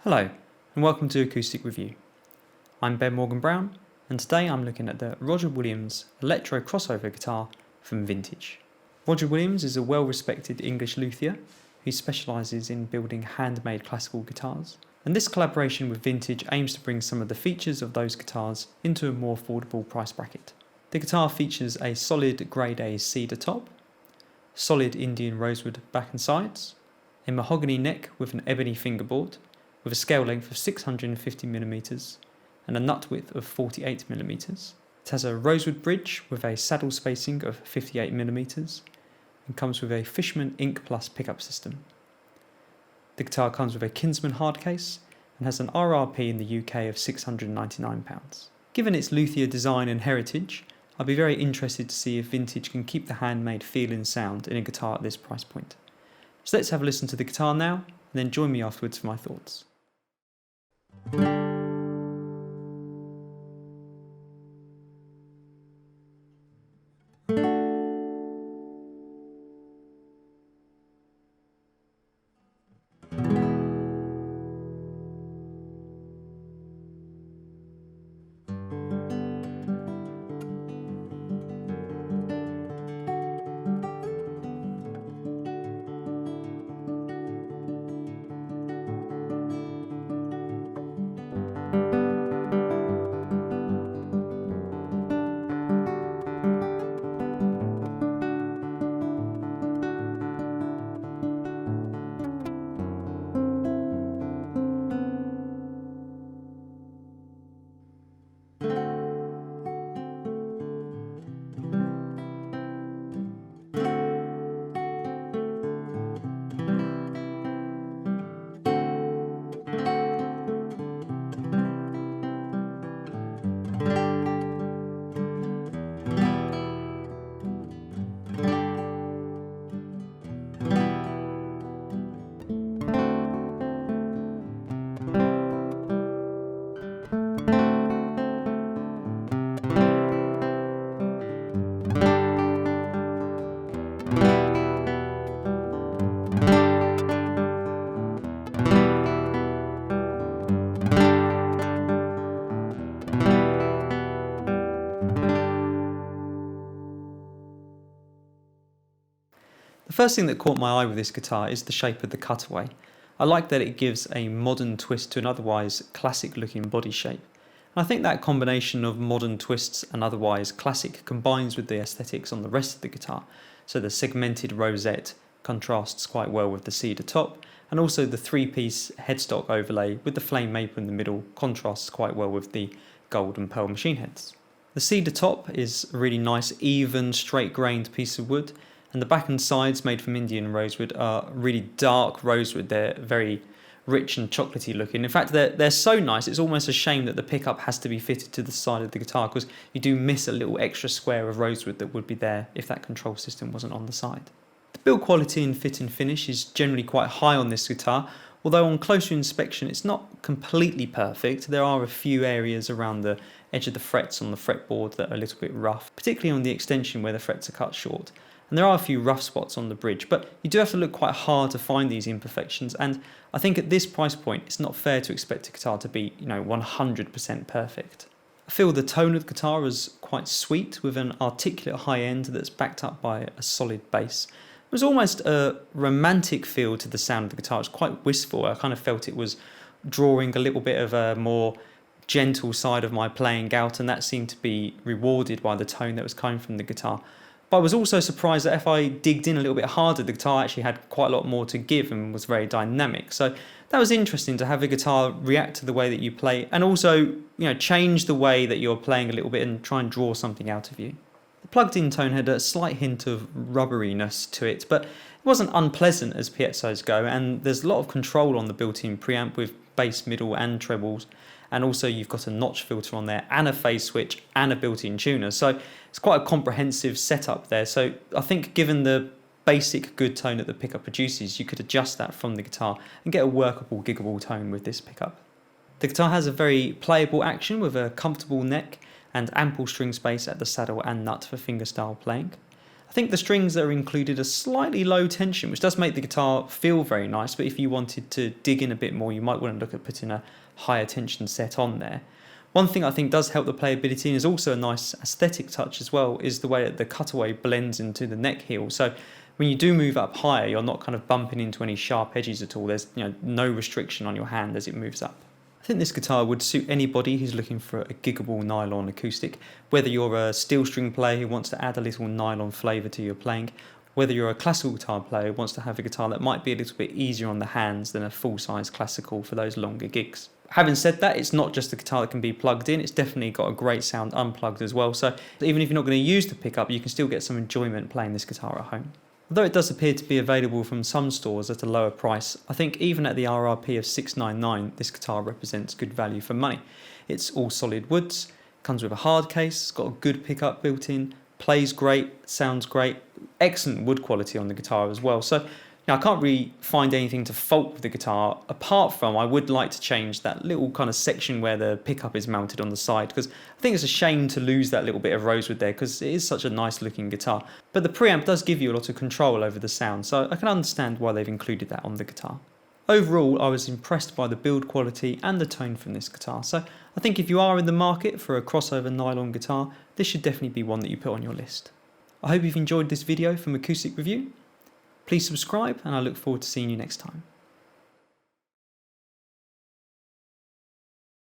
Hello, and welcome to Acoustic Review. I'm Ben Morgan Brown, and today I'm looking at the Roger Williams Electro crossover guitar from Vintage. Roger Williams is a well-respected English luthier who specialises in building handmade classical guitars, and this collaboration with Vintage aims to bring some of the features of those guitars into a more affordable price bracket. The guitar features a solid Grade A Cedar top, solid Indian rosewood back and sides, a mahogany neck with an ebony fingerboard, with a scale length of 650mm and a nut width of 48mm. It has a rosewood bridge with a saddle spacing of 58mm and comes with a Fishman Ink Plus pickup system. The guitar comes with a Kinsman hardcase and has an RRP in the UK of £699. Given its luthier design and heritage, I'd be very interested to see if Vintage can keep the handmade feel and sound in a guitar at this price point. So let's have a listen to the guitar now, and then join me afterwards for my thoughts. The first thing that caught my eye with this guitar is the shape of the cutaway. I like that it gives a modern twist to an otherwise classic looking body shape. And I think that combination of modern twists and otherwise classic combines with the aesthetics on the rest of the guitar. So the segmented rosette contrasts quite well with the cedar top, and also the three-piece headstock overlay with the flame maple in the middle contrasts quite well with the gold and pearl machine heads. The cedar top is a really nice, even, straight-grained piece of wood, and the back and sides made from Indian rosewood are really dark rosewood. They're very rich and chocolatey looking. In fact, they're so nice, it's almost a shame that the pickup has to be fitted to the side of the guitar, because you do miss a little extra square of rosewood that would be there if that control system wasn't on the side. The build quality and fit and finish is generally quite high on this guitar, although on closer inspection it's not completely perfect. There are a few areas around the edge of the frets on the fretboard that are a little bit rough, particularly on the extension where the frets are cut short. And there are a few rough spots on the bridge, but you do have to look quite hard to find these imperfections, and I think at this price point it's not fair to expect a guitar to be, 100% perfect. I feel the tone of the guitar is quite sweet, with an articulate high end that's backed up by a solid bass. There's almost a romantic feel to the sound of the guitar. It's quite wistful. I kind of felt it was drawing a little bit of a more gentle side of my playing out, and that seemed to be rewarded by the tone that was coming from the guitar. But I was also surprised that if I digged in a little bit harder, the guitar actually had quite a lot more to give and was very dynamic. So that was interesting to have a guitar react to the way that you play, and also, change the way that you're playing a little bit and try and draw something out of you. The plugged-in tone had a slight hint of rubberiness to it, but it wasn't unpleasant as piezos go, and there's a lot of control on the built-in preamp with bass, middle and trebles, and also you've got a notch filter on there and a phase switch and a built-in tuner, so it's quite a comprehensive setup there. So I think given the basic good tone that the pickup produces, you could adjust that from the guitar and get a workable, giggable tone with this pickup. The guitar has a very playable action with a comfortable neck and ample string space at the saddle and nut for fingerstyle playing. I think the strings that are included are slightly low tension, which does make the guitar feel very nice, but if you wanted to dig in a bit more, you might want to look at putting a higher tension set on there. One thing I think does help the playability and is also a nice aesthetic touch as well is the way that the cutaway blends into the neck heel. So when you do move up higher, you're not kind of bumping into any sharp edges at all. There's no restriction on your hand as it moves up. I think this guitar would suit anybody who's looking for a giggable nylon acoustic, whether you're a steel string player who wants to add a little nylon flavour to your playing, whether you're a classical guitar player who wants to have a guitar that might be a little bit easier on the hands than a full-size classical for those longer gigs. Having said that, it's not just a guitar that can be plugged in, it's definitely got a great sound unplugged as well, so even if you're not going to use the pickup, you can still get some enjoyment playing this guitar at home. Although it does appear to be available from some stores at a lower price, I think even at the RRP of $699, this guitar represents good value for money. It's all solid woods, comes with a hard case, it's got a good pickup built in, plays great, sounds great, excellent wood quality on the guitar as well. So I can't really find anything to fault with the guitar, apart from I would like to change that little kind of section where the pickup is mounted on the side, because I think it's a shame to lose that little bit of rosewood there, because it is such a nice looking guitar. But the preamp does give you a lot of control over the sound, so I can understand why they've included that on the guitar. Overall, I was impressed by the build quality and the tone from this guitar, so I think if you are in the market for a crossover nylon guitar, this should definitely be one that you put on your list. I hope you've enjoyed this video from Acoustic Review. Please subscribe, and I look forward to seeing you next time.